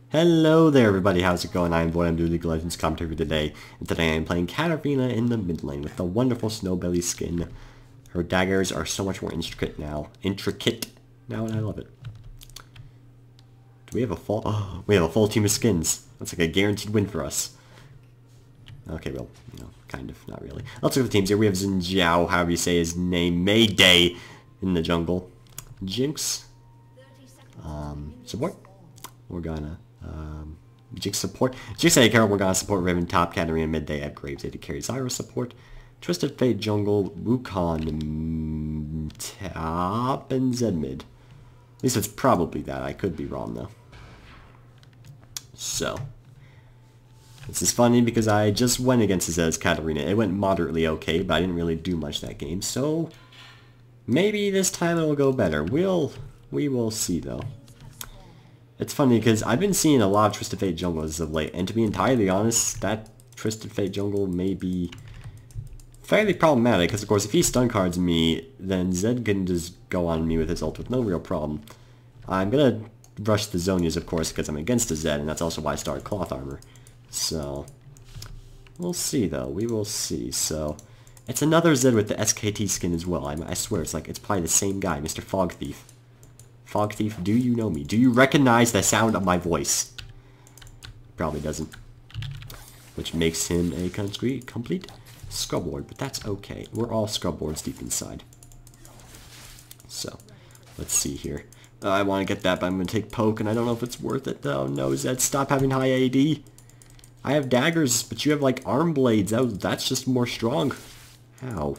Hello there everybody, how's it going? I'm Void, I'm doing League of Legends commentary for today, and today I'm playing Katarina in the mid lane with the wonderful Snowbelly skin. Her daggers are so much more intricate now, and I love it. Do we have a full, we have a full team of skins. That's like a guaranteed win for us. Okay, well, kind of, not really. Let's look at the teams here. We have Xinjiao, however you say his name, Mayday in the jungle. Jinx, support. Morgana. Jinx support. Jinx AD carry, Morgana support, Riven top, Katarina midday, at Graves AD carry, Zyra support, Twisted Fate jungle, Wukong top, and Zed mid. At least it's probably that. I could be wrong though. So, this is funny because I just went against Zed's Katarina. It went moderately okay, but I didn't really do much that game. So, maybe this time it'll go better. We will see though. It's funny because I've been seeing a lot of Twisted Fate jungle as of late, and to be entirely honest, that Twisted Fate jungle may be fairly problematic, because of course if he stun cards me, then Zed can just go on me with his ult with no real problem. I'm gonna rush the Zonias of course because I'm against the Zed, and that's also why I started Cloth Armor. So, we'll see though, we will see. So, it's another Zed with the SKT skin as well. I swear it's probably the same guy, Mr. Fog Thief. Fog Thief, do you know me? Do you recognize the sound of my voice? Probably doesn't. Which makes him a complete scrub lord, but that's okay. We're all scrub lords deep inside. So, let's see here. I want to get that, but I'm going to take poke, and I don't know if it's worth it. Oh no, Zed, stop having high AD. I have daggers, but you have like arm blades. That's just more strong. How?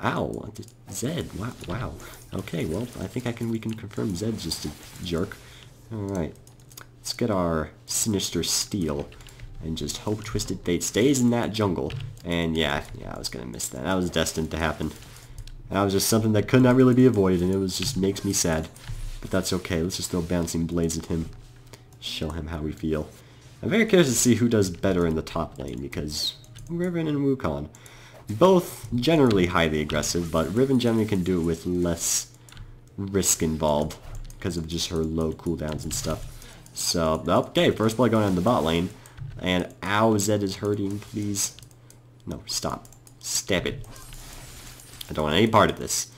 Ow, Zed, wow. Okay, well, I think we can confirm Zed's just a jerk. Alright, let's get our Sinister Steel, and just hope Twisted Fate stays in that jungle. And yeah, I was gonna miss that. That was destined to happen. That was just something that could not really be avoided, and it was just makes me sad. But that's okay, let's just throw Bouncing Blades at him. Show him how we feel. I'm very curious to see who does better in the top lane, because Riven and Wukong, both generally highly aggressive, but Riven generally can do it with less risk involved because of just her low cooldowns and stuff. So, okay, first blood going on the bot lane. And ow, Zed is hurting, please. No, stop. Stab it. I don't want any part of this.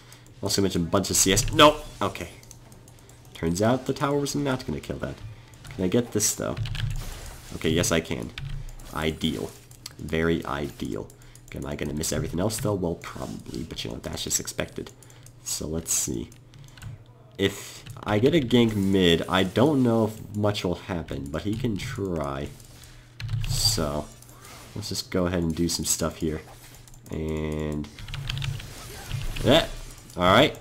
Also mentioned a bunch of CS. No! Okay. Turns out the tower was not going to kill that. Can I get this, though? Okay, yes I can. Ideal. Very ideal. Am I going to miss everything else though? Well, probably, but you know, that's just expected. So let's see. If I get a gank mid, I don't know if much will happen, but he can try. So, let's just go ahead and do some stuff here. And alright.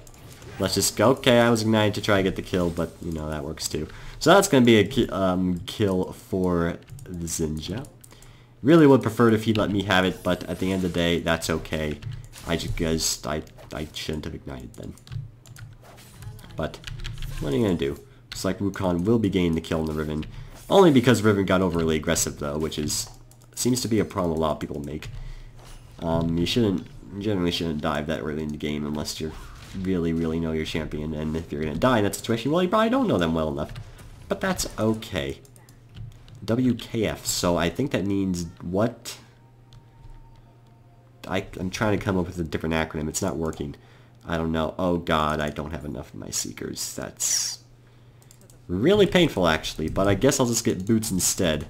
Let's just go. Okay, I was ignited to try to get the kill, but you know, that works too. So that's going to be a kill for the Xinjiao. Really would prefer it if he'd let me have it, but at the end of the day, that's okay. I shouldn't have ignited then. But, what are you gonna do? Looks like Wukong will be gaining the kill in the Riven. Only because Riven got overly aggressive though, which seems to be a problem a lot of people make. You generally shouldn't dive that early in the game unless you really know your champion, and if you're gonna die in that situation, well, you probably don't know them well enough. But that's okay. WKF, so I think that means what? I'm trying to come up with a different acronym. It's not working. I don't know. Oh god, I don't have enough of my Seekers. That's really painful actually, but I guess I'll just get boots instead.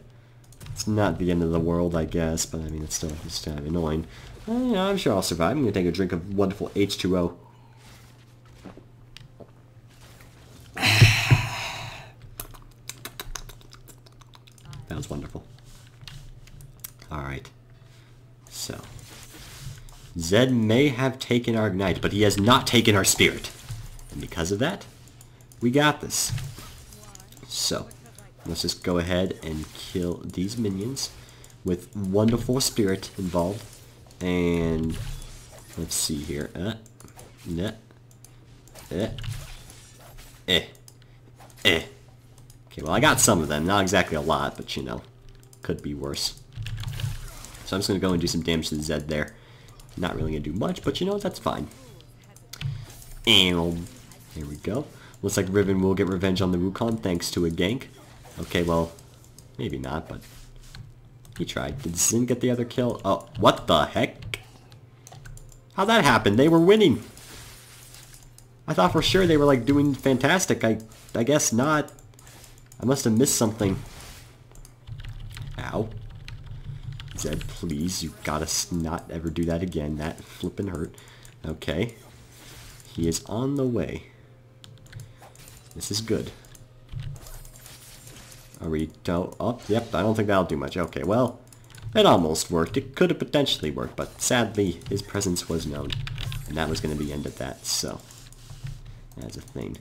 It's not the end of the world, I guess, but I mean, it's still just kind of annoying. Yeah, I'm sure I'll survive. I'm going to take a drink of wonderful H2O. That was wonderful. Alright. So. Zed may have taken our Ignite, but he has not taken our Spirit. And because of that, we got this. So, let's just go ahead and kill these minions with wonderful Spirit involved. And let's see here. Okay, well I got some of them, not exactly a lot, but you know, could be worse. So I'm just going to go and do some damage to the Zed there. Not really going to do much, but you know, that's fine. And here we go. Looks like Riven will get revenge on the Wukong thanks to a gank. Okay, well, maybe not, but he tried. Did Xin get the other kill? Oh, what the heck? How'd that happen? They were winning. I thought for sure they were like doing fantastic. I guess not. I must have missed something. Ow. Zed, please, you gotta not ever do that again. That flippin' hurt. Okay. He is on the way. This is good. Are we oh, yep, I don't think that'll do much. Okay, well, it almost worked. It could have potentially worked, but sadly, his presence was known. And that was going to be the end of that, so that's a thing.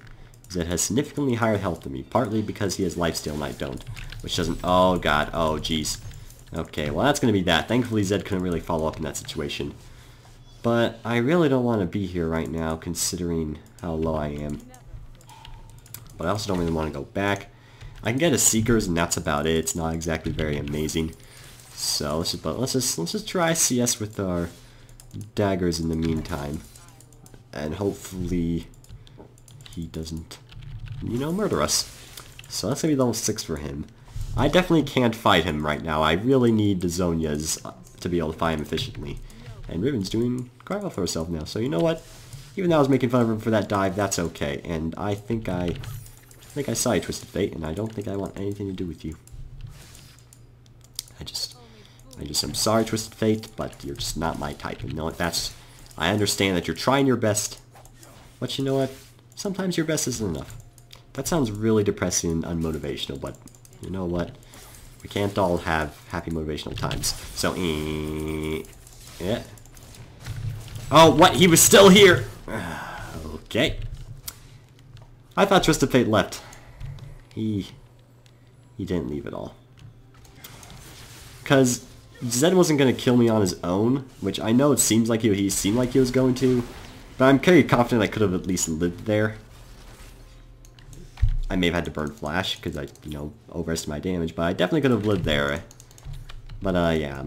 Zed has significantly higher health than me, partly because he has lifesteal and I don't. Which doesn't, oh god, oh jeez. Okay, well that's going to be that. Thankfully Zed couldn't really follow up in that situation. But I really don't want to be here right now, considering how low I am. But I also don't really want to go back. I can get a Seekers, and that's about it. It's not exactly very amazing. So let's just try CS with our daggers in the meantime, and hopefully he doesn't, you know, murder us. So that's gonna be level 6 for him. I definitely can't fight him right now. I really need the Zhonya's to be able to fight him efficiently. And Riven's doing quite well for herself now. So you know what? Even though I was making fun of him for that dive, that's okay. And I think I saw you, Twisted Fate, and I don't think I want anything to do with you. I'm sorry, Twisted Fate, but you're just not my type. You know what? I understand that you're trying your best, but you know what? Sometimes your best isn't enough. That sounds really depressing and unmotivational, but you know what? We can't all have happy motivational times. So, yeah. Oh, what? He was still here! Okay. I thought Twisted Fate left. He didn't leave at all. Because Zed wasn't going to kill me on his own, which I know it seems like he seemed like he was going to, but I'm pretty confident I could have at least lived there. I may have had to burn Flash, because I, you know, overestimated my damage, but I definitely could have lived there. But, yeah,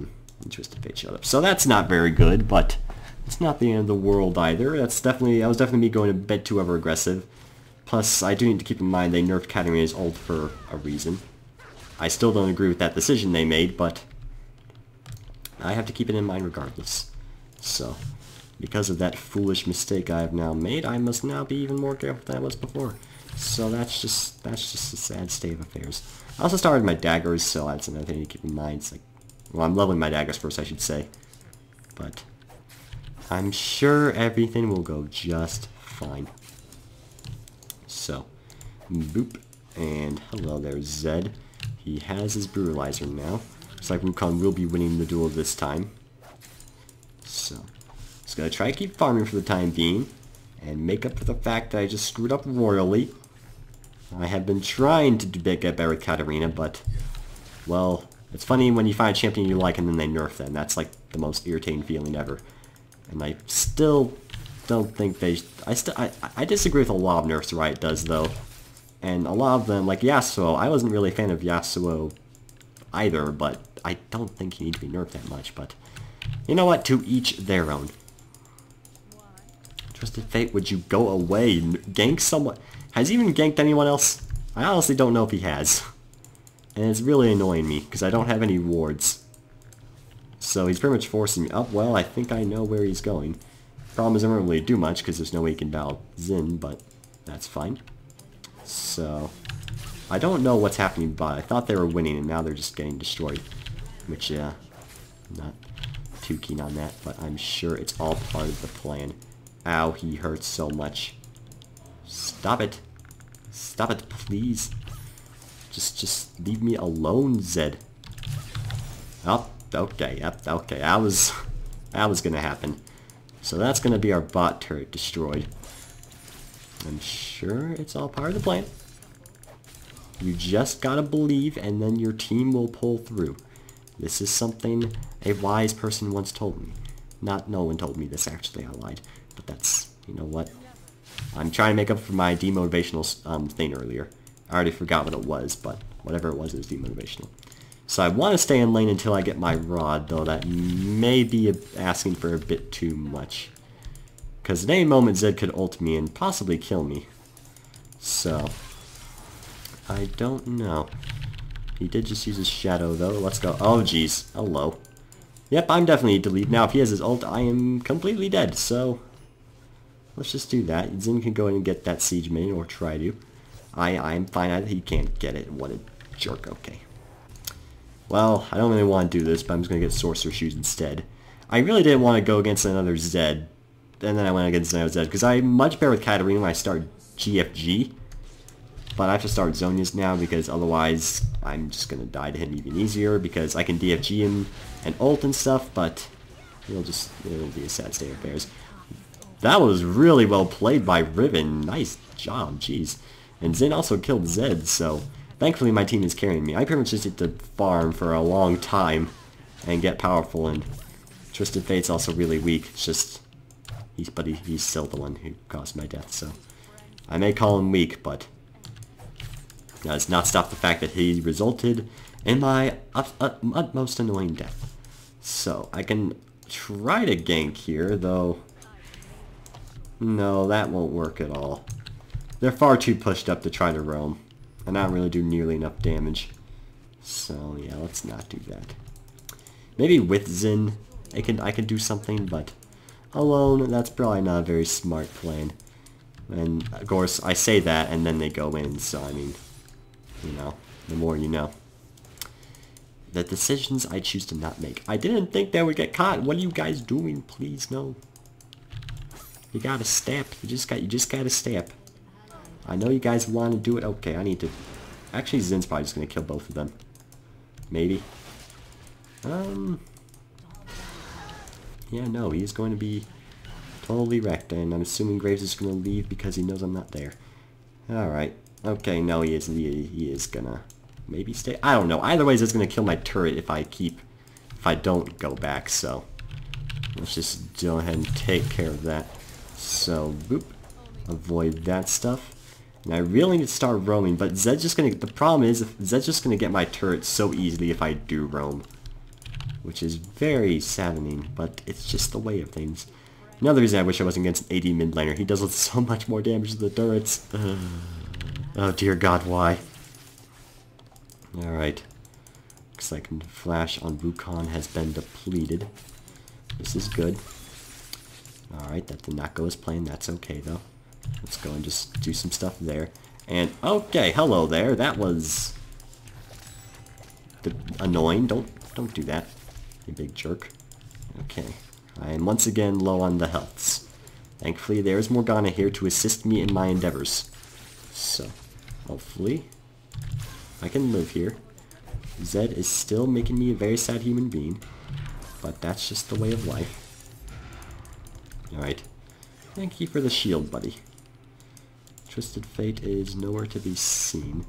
Twisted Fate showed up. So that's not very good, but it's not the end of the world either. That was definitely me going a bit too over-aggressive. Plus, I do need to keep in mind they nerfed Katarina's ult for a reason. I still don't agree with that decision they made, but I have to keep it in mind regardless. So, because of that foolish mistake I have now made, I must now be even more careful than I was before. So that's just a sad state of affairs. I also started my daggers, so that's another thing to keep in mind. It's like, well, I'm leveling my daggers first, I should say. But I'm sure everything will go just fine. So, boop, and hello there, Zed. He has his Brutalizer now. Looks like Wukong will be winning the duel this time. So, just gonna try to keep farming for the time being, and make up for the fact that I just screwed up royally. I have been trying to get better with Katarina, but, well, it's funny when you find a champion you like and then they nerf them. That's like the most irritating feeling ever. And I still don't think they... I disagree with a lot of nerfs Riot does, though. And a lot of them, like Yasuo, I wasn't really a fan of Yasuo either, but I don't think he needs to be nerfed that much, but you know what? To each their own. Twisted Fate, would you go away? Gank someone? Has he even ganked anyone else? I honestly don't know if he has. And it's really annoying me, because I don't have any wards. So he's pretty much forcing me up. Well, I think I know where he's going. Problem is I don't really do much, because there's no way he can battle Xin, but that's fine. So, I don't know what's happening, but I thought they were winning, and now they're just getting destroyed. Which, yeah, I'm not too keen on that, but I'm sure it's all part of the plan. Ow, he hurts so much. Stop it. Stop it, please. Just leave me alone, Zed. Oh, okay, yep, okay, that was gonna happen. So that's gonna be our bot turret destroyed. I'm sure it's all part of the plan. You just gotta believe, and then your team will pull through. This is something a wise person once told me. No one told me this, actually, I lied. But that's, you know what? I'm trying to make up for my demotivational thing earlier. I already forgot what it was, but whatever it was demotivational. So I want to stay in lane until I get my rod, though that may be asking for a bit too much. Because at any moment Zed could ult me and possibly kill me. So, I don't know. He did just use his shadow though. Let's go. Oh jeez. Hello. Yep, I'm definitely delete. Now if he has his ult, I am completely dead. So, let's just do that. Zin can go in and get that siege minion, or try to. I'm fine. He can't get it. What a jerk. Okay. Well, I don't really want to do this, but I'm just going to get Sorcerer Shoes instead. I really didn't want to go against another Zed. And then I went against another Zed, because I'm much better with Katarina when I start GFG. But I have to start Zonia's now, because otherwise I'm just going to die to him even easier, because I can DFG him and ult and stuff, but it'll be a sad state of affairs. That was really well played by Riven. Nice job, jeez. And Zin also killed Zed, so thankfully my team is carrying me. I pretty much just need to farm for a long time and get powerful, and Twisted Fate's also really weak. It's just, he's still the one who caused my death, so I may call him weak, but that does not stop the fact that he resulted in my utmost annoying death. So I can try to gank here, though. No, that won't work at all. They're far too pushed up to try to roam, and I don't really do nearly enough damage. So yeah, let's not do that. Maybe with Zin, I can do something, but alone, that's probably not a very smart plan. And of course, I say that, and then they go in. So I mean, you know, the more you know. The decisions I choose to not make. I didn't think they would get caught. What are you guys doing? Please no. You gotta step. You just gotta step. I know you guys want to do it. Okay, I need to. Actually, Zin's probably just gonna kill both of them. Maybe. Yeah, no, he's going to be totally wrecked, and I'm assuming Graves is gonna leave because he knows I'm not there. All right. Okay, no, he is gonna maybe stay. I don't know. Either way, it's gonna kill my turret if I don't go back. So let's just go ahead and take care of that. So, boop. Avoid that stuff. And I really need to start roaming, but Zed's just gonna... The problem is, Zed's just gonna get my turret so easily if I do roam. Which is very saddening, but it's just the way of things. Another reason I wish I wasn't against an AD mid laner. He does so much more damage to the turrets. Oh dear God, why? Alright. Looks like Flash on Wukong has been depleted. This is good. Alright, that did not go as planned. That's okay, though. Let's go and just do some stuff there. And, okay, hello there. That was annoying. Don't do that, you big jerk. Okay. I am once again low on the healths. Thankfully, there is Morgana here to assist me in my endeavors. So, hopefully, I can live here. Zed is still making me a very sad human being, but that's just the way of life. Alright. Thank you for the shield, buddy. Twisted Fate is nowhere to be seen.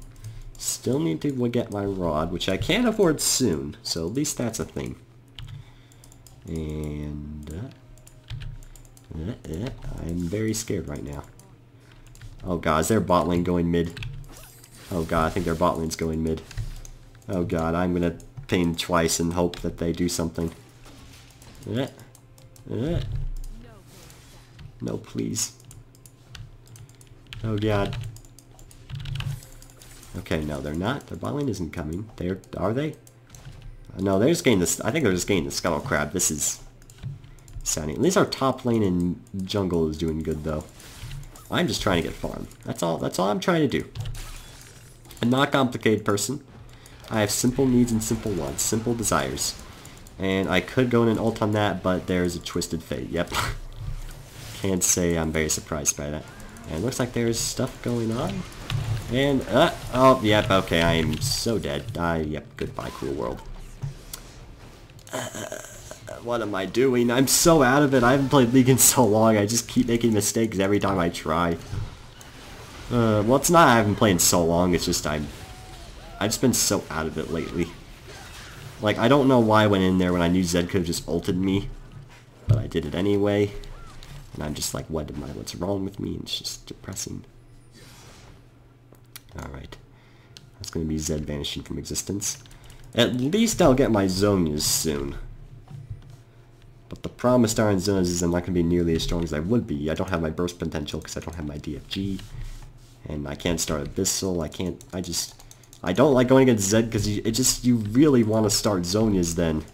Still need to get my rod, which I can't afford soon, so at least that's a thing. And I'm very scared right now. Oh god, is their bot lane going mid? Oh god, I think their bot lane's going mid. Oh god, I'm gonna ping twice and hope that they do something. No, please. Oh god. Okay, no, they're not. Their bot lane isn't coming. Are they? No, they're just getting this. I think they're just getting the Scuttle Crab. This is sounding. At least our top lane in jungle is doing good, though. I'm just trying to get farm. That's all I'm trying to do. I'm not a complicated person. I have simple needs and simple wants, simple desires. And I could go in and ult on that, but there's a Twisted Fate. Yep. Can't say I'm very surprised by that. And it looks like there's stuff going on. And, oh, yep, okay, I am so dead. Yep, goodbye, cruel world. What am I doing? I'm so out of it. I haven't played League in so long. I just keep making mistakes every time I try. Well, it's not I haven't played in so long. It's just I've just been so out of it lately. Like, I don't know why I went in there when I knew Zed could have just ulted me. But I did it anyway. And I'm just like, what's wrong with me? And it's just depressing. Alright. That's going to be Zed vanishing from existence. At least I'll get my Zonias soon. But the problem with Star and Zonias is I'm not going to be nearly as strong as I would be. I don't have my burst potential because I don't have my DFG. And I can't start Abyssal, I don't like going against Zed because you really want to start Zonias then.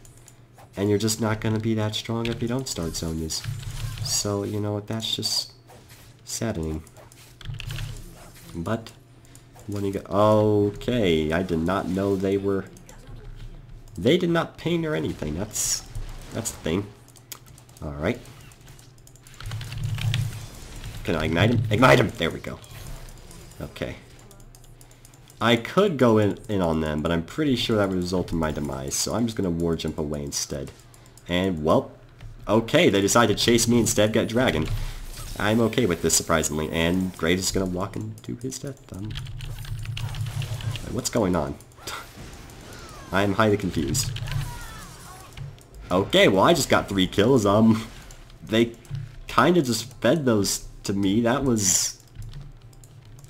And you're just not going to be that strong if you don't start Zonias. So, you know what, that's just saddening. But, when you go... Okay, I did not know they were... They did not ping or anything, that's the thing. Alright. Can I ignite him? Ignite him! There we go. Okay. I could go in on them, but I'm pretty sure that would result in my demise, so I'm just going to war jump away instead. And, well, okay, they decided to chase me instead, get Dragon. I'm okay with this, surprisingly, and Graves is going to walk into his death. What's going on? I'm highly confused. Okay, well, I just got 3 kills. They kind of just fed those to me. That was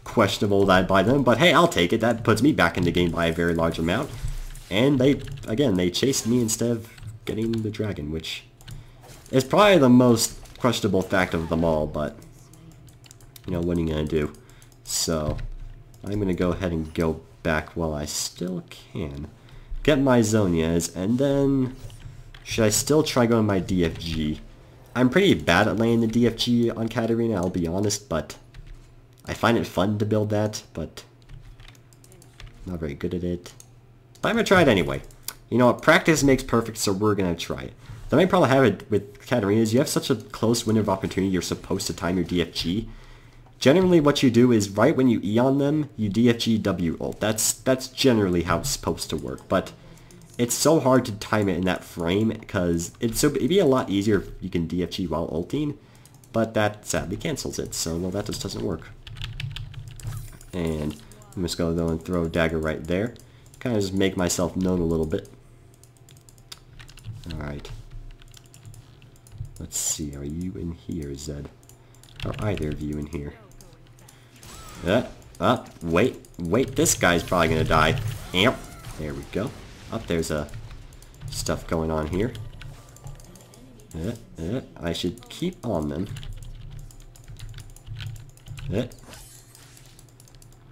questionable by them, but hey, I'll take it. That puts me back in the game by a very large amount. And they chased me instead of getting the dragon, which is probably the most questionable fact of them all, but, you know, what are you going to do? So, I'm going to go ahead and go back while I still can. Get my Zonias, and then... Should I still try going my DFG? I'm pretty bad at laying the DFG on Katarina, I'll be honest, but... I find it fun to build that, but... not very good at it. But I'm going to try it anyway. You know what, practice makes perfect, so we're going to try it. The main problem I have with Katarina is you have such a close window of opportunity, you're supposed to time your DFG. Generally what you do is right when you E on them, you DFG W ult. That's generally how it's supposed to work, but it's so hard to time it in that frame because it'd be a lot easier if you can DFG while ulting, but that sadly cancels it, so well, that just doesn't work. And I'm just going to go and throw a dagger right there. Kind of just make myself known a little bit. Alright. Let's see, are you in here, Zed? Are either of you in here? Wait, this guy's probably gonna die. Yep, there we go. There's stuff going on here. I should keep on them.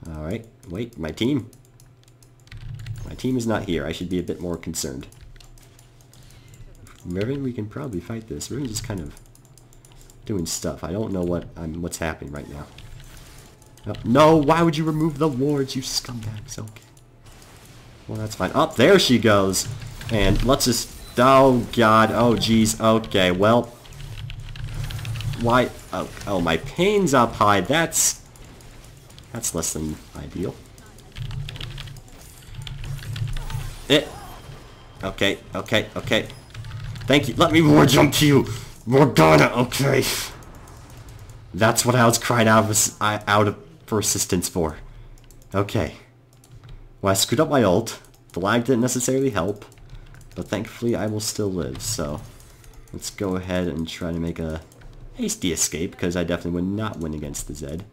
Alright, wait, my team. My team is not here. I should be a bit more concerned. Riven, we can probably fight this. Riven's just kind of doing stuff. I don't know what's happening right now. No, why would you remove the wards, you scumbags? Okay. Well, that's fine. There she goes. And let's just... Oh, God. Oh, jeez. Okay, well... Why... Oh, my pain's up high. That's less than ideal. Okay. Thank you. Let me war jump to you. Morgana, okay. That's what I was crying out for assistance for. Okay. Well, I screwed up my ult. The lag didn't necessarily help. But thankfully I will still live, so... Let's go ahead and try to make a hasty escape, because I definitely would not win against the Zed.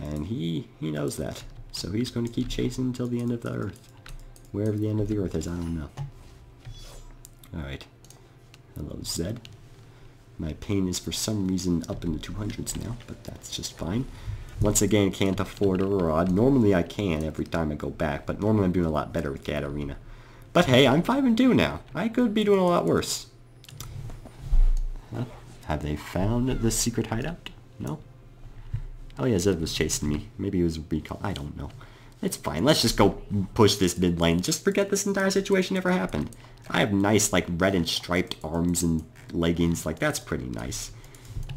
And he knows that. So he's going to keep chasing until the end of the Earth. Wherever the end of the Earth is, I don't know. Alright. Hello, Zed. My pain is for some reason up in the 200s now, but that's just fine. Once again, can't afford a rod. Normally I can every time I go back, but normally I'm doing a lot better with Katarina. But hey, I'm 5-2 now. I could be doing a lot worse. Well, have they found the secret hideout? No? Oh yeah, Zed was chasing me. Maybe he was recall. I don't know. It's fine. Let's just go push this mid lane. Just forget this entire situation ever happened. I have nice, like, red and striped arms and leggings. Like, that's pretty nice.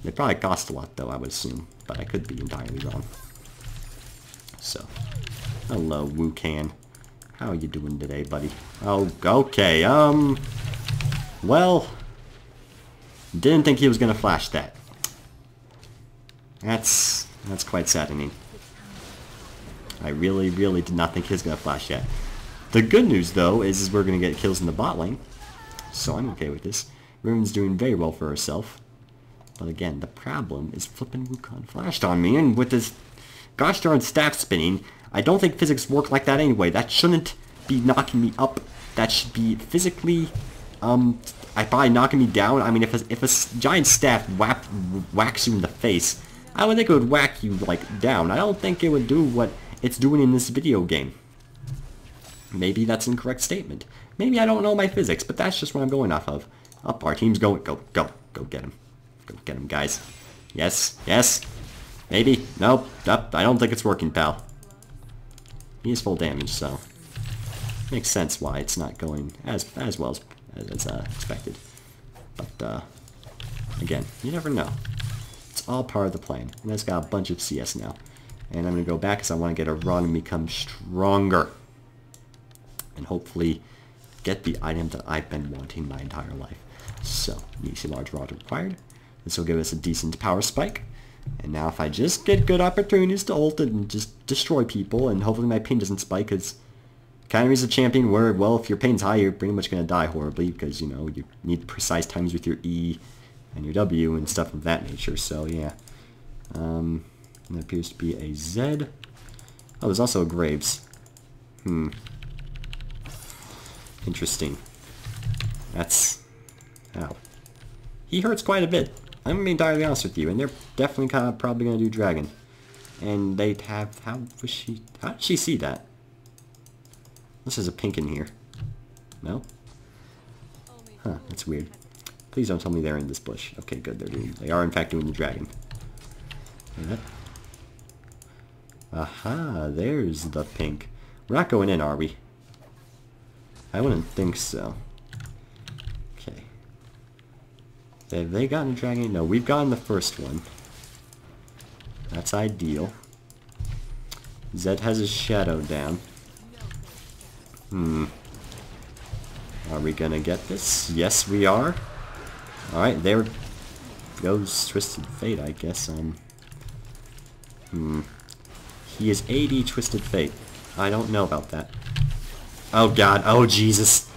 They probably cost a lot, though, I would assume. But I could be entirely wrong. So, hello, Wukan. How are you doing today, buddy? Oh, okay, well, didn't think he was gonna flash that. That's quite saddening. I really did not think he was gonna flash that. The good news, though, is we're gonna get kills in the bot lane. So I'm okay with this. Riven's doing very well for herself. But again, the problem is flipping Wukong flashed on me, and with this gosh darn staff spinning, I don't think physics work like that anyway. That shouldn't be knocking me up. That should be physically, probably knocking me down. I mean, if a giant staff whacks you in the face, I would think it would whack you, like, down. I don't think it would do what it's doing in this video game. Maybe that's an incorrect statement. Maybe I don't know my physics, but that's just what I'm going off of. Up, our team's going. Go, go, go get him. Go get him, guys. Yes, yes. Maybe. Nope. Up. I don't think it's working, pal. He is full damage, so makes sense why it's not going as well as expected. But again, you never know. It's all part of the plan. And it's got a bunch of CS now, and I'm gonna go back because I want to get a run and become stronger, and hopefully get the item that I've been wanting my entire life. So, Nisi large rod required. This will give us a decent power spike. And now if I just get good opportunities to ult it and just destroy people, and hopefully my ping doesn't spike, because Katarina's a champion where, well, if your ping's high, you're pretty much going to die horribly, because, you know, you need precise times with your E and your W and stuff of that nature, so yeah. And there appears to be a Z. Oh, there's also a Graves. Interesting. That's... Ow. He hurts quite a bit. I'm gonna be entirely honest with you, and they're definitely kind of probably gonna do dragon. And they'd have... How did she see that? This is a pink in here. No? Huh, that's weird. Please don't tell me they're in this bush. Okay, good, they are in fact doing the dragon. That. Aha, there's the pink. We're not going in, are we? I wouldn't think so. Okay. Have they gotten a dragon? No, we've gotten the first one. That's ideal. Zed has his shadow down. Are we gonna get this? Yes, we are. Alright, there goes Twisted Fate, I guess. He is AD Twisted Fate. I don't know about that. Oh god, oh Jesus.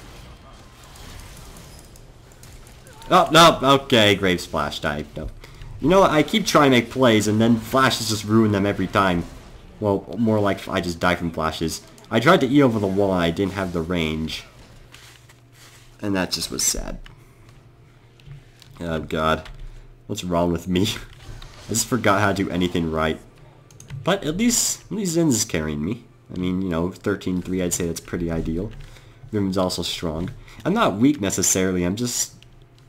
Oh, no, okay, Grave Splash died. No. You know what, I keep trying to make plays and then flashes just ruin them every time. Well, more like I just die from flashes. I tried to E over the wall and I didn't have the range. And that just was sad. Oh god. What's wrong with me? I just forgot how to do anything right. But at least Zen's is carrying me. I mean, you know, 13-3, I'd say that's pretty ideal. Riven's also strong. I'm not weak necessarily, I'm just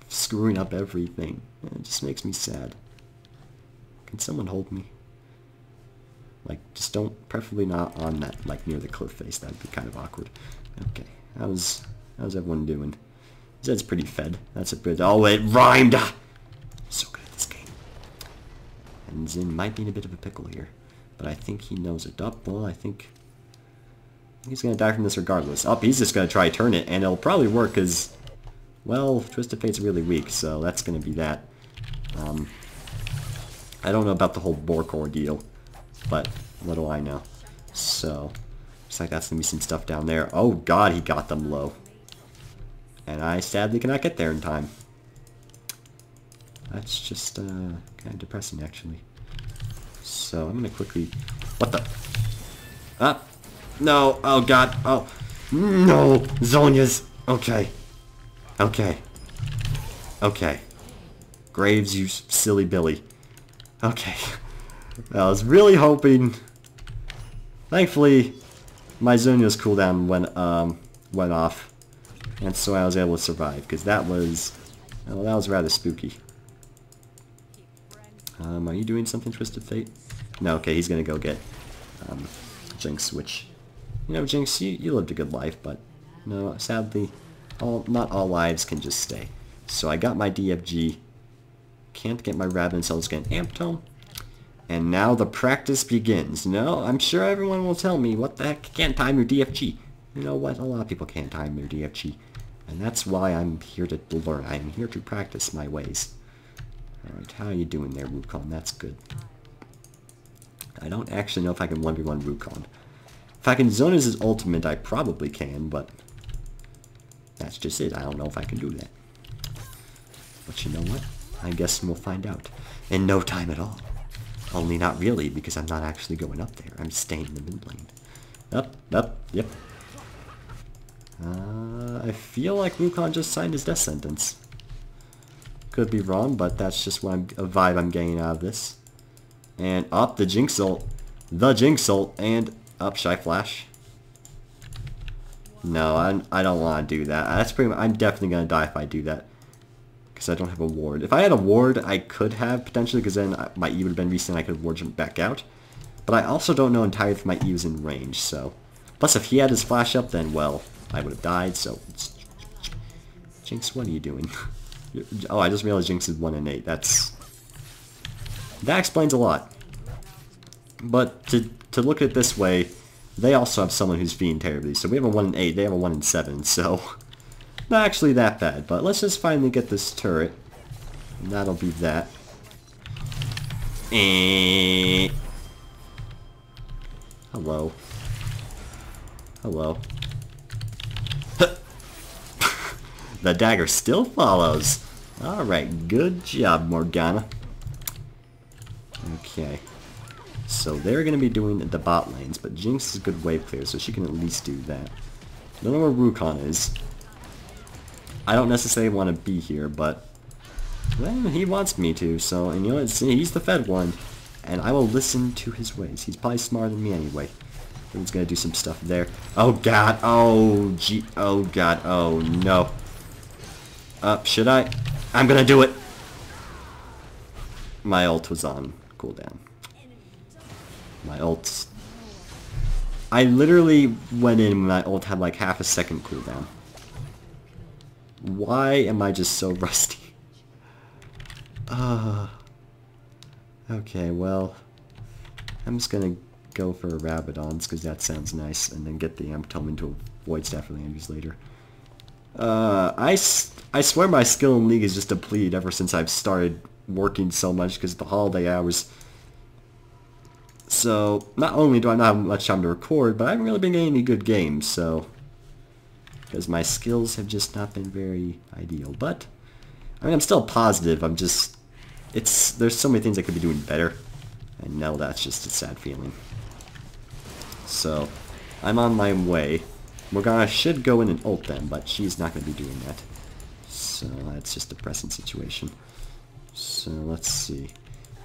screwing up everything. It just makes me sad. Can someone hold me? Like, just don't, preferably not on that, like, near the cliff face. That'd be kind of awkward. Okay, how's everyone doing? Zed's pretty fed. That's a bit, oh, it rhymed! Ah! So good at this game. And Zen might be in a bit of a pickle here. But I think he knows it. Up, well, I think he's going to die from this regardless. Up, he's just going to try to turn it, and it'll probably work because, well, Twisted Fate's really weak, so that's going to be that. I don't know about the whole Bork ordeal, but what do I know? So, looks like that's going to be some stuff down there. Oh god, he got them low. And I sadly cannot get there in time. That's just kind of depressing, actually. So, I'm going to quickly... What the... Ah! No! Oh god! Oh! No! Zonia's! Okay. Okay. Okay. Graves, you silly Billy. Okay. I was really hoping... Thankfully, my Zonia's cooldown went off. And so I was able to survive, because that was... Well, that was rather spooky. Are you doing something, Twisted Fate? No, okay, he's gonna go get Jinx, which... You know, Jinx, you lived a good life, but... No, sadly, not all lives can just stay. So I got my DFG. Can't get my Raven, so I'll just get an Amp Tome. And now the practice begins. No, I'm sure everyone will tell me, what the heck, can't time your DFG. You know what, a lot of people can't time their DFG. And that's why I'm here to learn. I'm here to practice my ways. Alright, how are you doing there, Wukong? That's good. I don't actually know if I can 1v1 Wukong. If I can zone his ultimate, I probably can, but... That's just it. I don't know if I can do that. But you know what? I guess we'll find out. In no time at all. Only not really, because I'm not actually going up there. I'm staying in the mid lane. Up, yep. I feel like Wukong just signed his death sentence. Could be wrong, but that's just what a vibe I'm getting out of this. And up the Jinx ult. The Jinx ult. And up, should I flash? No, I don't want to do that. That's pretty much, I'm definitely going to die if I do that. Because I don't have a ward. If I had a ward, I could have, potentially, because then my E would have been reset and I could have ward jumped back out. But I also don't know entirely if my E was in range, so... Plus, if he had his flash up, then, well, I would have died, so... Jinx, what are you doing? Oh, I just realized Jinx is 1 and 8. That explains a lot. But to look at it this way, they also have someone who's feeding terribly. So we have a 1 and 8, they have a 1 and 7, so... Not actually that bad, but let's just finally get this turret. And that'll be that. Hello. Hello. The dagger still follows. Alright, good job, Morgana. Okay. So they're going to be doing the bot lanes, but Jinx is a good wave clear, so she can at least do that. I don't know where Wukong is. I don't necessarily want to be here, but... Well, he wants me to, so... And you know what? He's the fed one. And I will listen to his ways. He's probably smarter than me anyway. He's going to do some stuff there. Oh, God. Oh, gee. Oh, God. Oh, no. Should I? I'm going to do it. My ult was on cooldown. My ult... I literally went in when my ult had like half a second cooldown. Why am I just so rusty? Okay, well... I'm just gonna go for a Rabadons, because that sounds nice, and then get the Amptome into a Void Staff for Landers later. I swear my skill in League is just depleted ever since I've started working so much because of the holiday hours. So, not only do I not have much time to record, but I haven't really been getting any good games, so... Because my skills have just not been very ideal, but... I mean, I'm still positive, I'm just... There's so many things I could be doing better. And now that's just a sad feeling. So, I'm on my way. Morgana should go in and ult them, but she's not going to be doing that. So, that's just a depressing situation. So, let's see.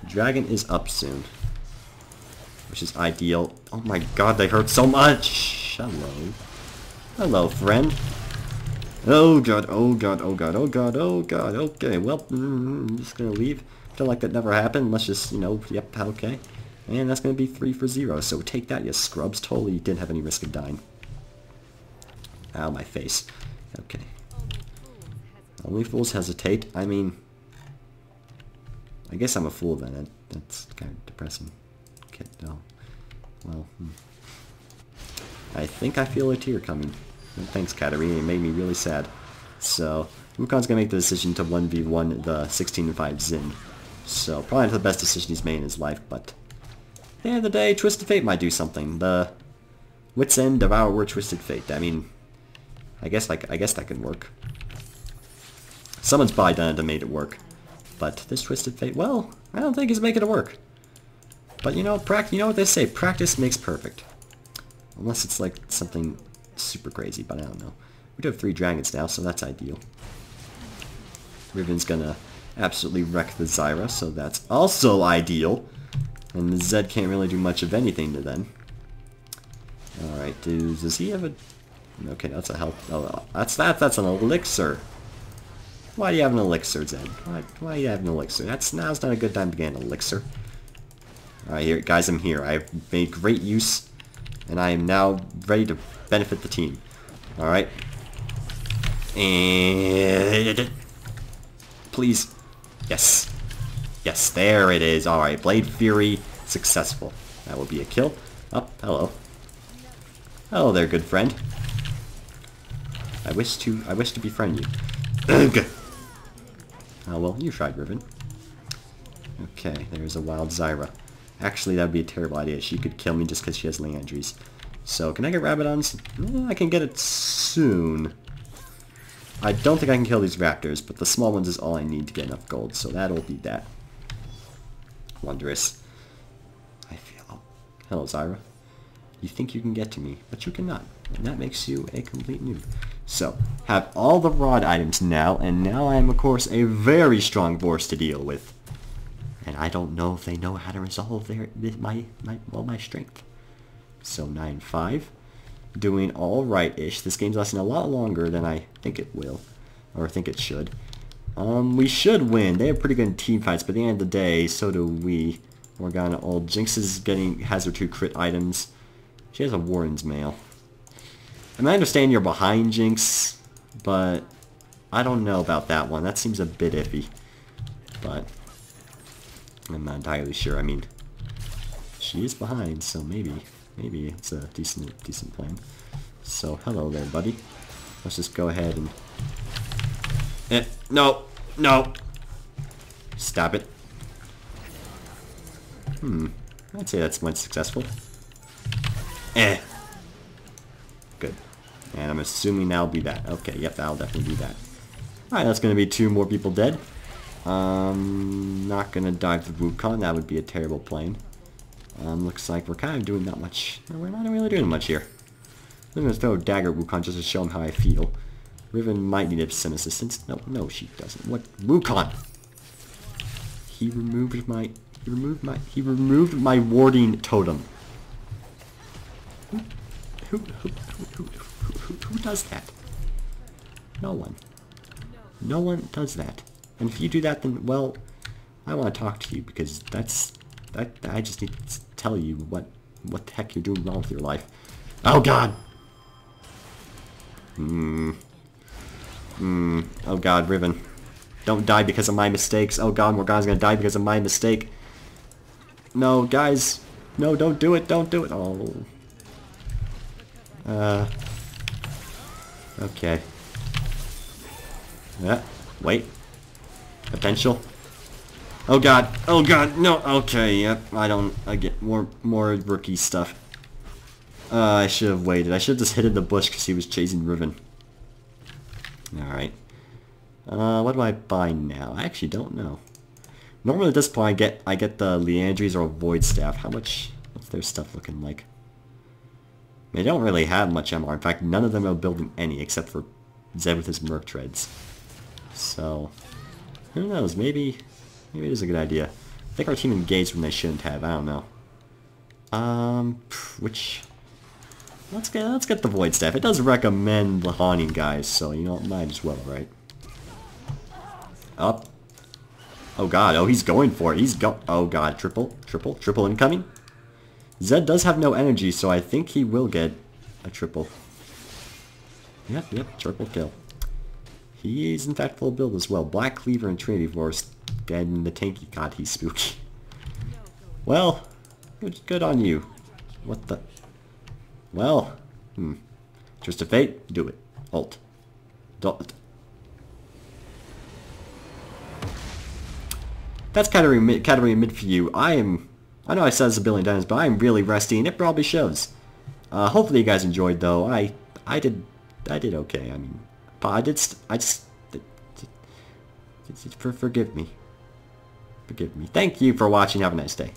Dragon is up soon. Which is ideal. Oh my god, they hurt so much! Hello. Hello, friend. Oh god, oh god, oh god, oh god, oh god, okay, well, I'm just gonna leave. Feel like that never happened, let's just, you know, yep, okay. And that's gonna be 3 for 0, so take that, you scrubs. Totally didn't have any risk of dying. Ow, my face. Okay. Only fools hesitate. I mean... I guess I'm a fool then, that's kind of depressing. Okay, no. Well, I think I feel a tear coming. Thanks, Katarina. It made me really sad. So, Wukong's gonna make the decision to 1v1 the 16-5 Xin. So, probably not the best decision he's made in his life, but... At the end of the day, Twisted Fate might do something. The Wits End, Devour, Twisted Fate. I mean... I guess that could work. Someone's probably done it to make it work. But this Twisted Fate, well, I don't think he's making it work. But you know, you know what they say, practice makes perfect. Unless it's like something super crazy, but I don't know. We do have 3 dragons now, so that's ideal. Riven's gonna absolutely wreck the Zyra, so that's also ideal. And the Zed can't really do much of anything to them. Alright, does he have a... Okay, that's a health... Oh, that's an elixir. Why do you have an elixir, Zed? Why do you have an elixir? Now's not a good time to get an elixir. Alright, here, guys, I'm here. I've made great use, and I am now ready to benefit the team. Alright. And... Please. Yes. Yes, there it is. Alright, Blade Fury, successful. That will be a kill. Oh, hello. Hello there, good friend. I wish to befriend you. Ugh. Oh, well, you tried, Riven. Okay, there's a wild Zyra. Actually, that would be a terrible idea. She could kill me just because she has Leandries. So, can I get Rabadons? I can get it soon. I don't think I can kill these raptors, but the small ones is all I need to get enough gold, so that'll be that. Wondrous. I feel... Oh, hello, Zyra. You think you can get to me, but you cannot. And that makes you a complete noob. So, have all the rod items now, and now I am, of course, a very strong force to deal with. And I don't know if they know how to resolve my strength. So 9-5. Doing alright-ish. This game's lasting a lot longer than I think it will. Or think it should. We should win. They have pretty good team fights, but at the end of the day, so do we. Morgana ult. Jinx has her 2 crit items. She has a Warren's Mail. And I understand you're behind Jinx, but I don't know about that one. That seems a bit iffy. But I'm not entirely sure. I mean, she is behind, so maybe it's a decent plan. So hello there, buddy. Let's just go ahead and no. Stop it. I'd say that's went successful. Good. And I'm assuming that'll be that. Okay, yep, that'll definitely be that. Alright, that's gonna be 2 more people dead. Not gonna dive the Wukong, that would be a terrible plan. Looks like we're kind of doing not much. We're not really doing much here. I'm gonna throw a dagger at Wukong just to show him how I feel. Riven might need some assistance. No, she doesn't. What? Wukong! He removed my warding totem. Who does that? No one. No one does that. And if you do that, then, well, I want to talk to you, because I just need to tell you what the heck you're doing wrong with your life. Oh god! Oh god, Riven. Don't die because of my mistakes. Oh god, Morgana's gonna die because of my mistake. No, guys. No, don't do it. Don't do it. Oh. Okay. Yeah. Wait. Potential. Oh god. Oh god. No. Okay. Yep. I get more rookie stuff. I should have waited. I should have just hit in the bush because he was chasing Riven. Alright. What do I buy now? I actually don't know. Normally at this point I get the Leandries or Void Staff. What's their stuff looking like? They don't really have much MR. In fact, none of them are building any except for Zed with his Merc Treads. So, who knows? Maybe it is a good idea. I think our team engaged when they shouldn't have. I don't know. Let's get the Void Staff. It does recommend the Haunting guys, so you know, might as well, right? Up. Oh god, oh he's going for it. Oh god, triple incoming. Zed does have no energy, so I think he will get a triple. Yep, triple kill. He's in fact full build as well. Black Cleaver and Trinity Force. And the tanky, god, he's spooky. Well, good on you. What the? Well, Twist of Fate, do it. Ult. That's category mid for you. I know I said this a billion times, but I'm really rusty, and it probably shows. Hopefully you guys enjoyed, though. I did okay. I mean, forgive me. Forgive me. Thank you for watching. Have a nice day.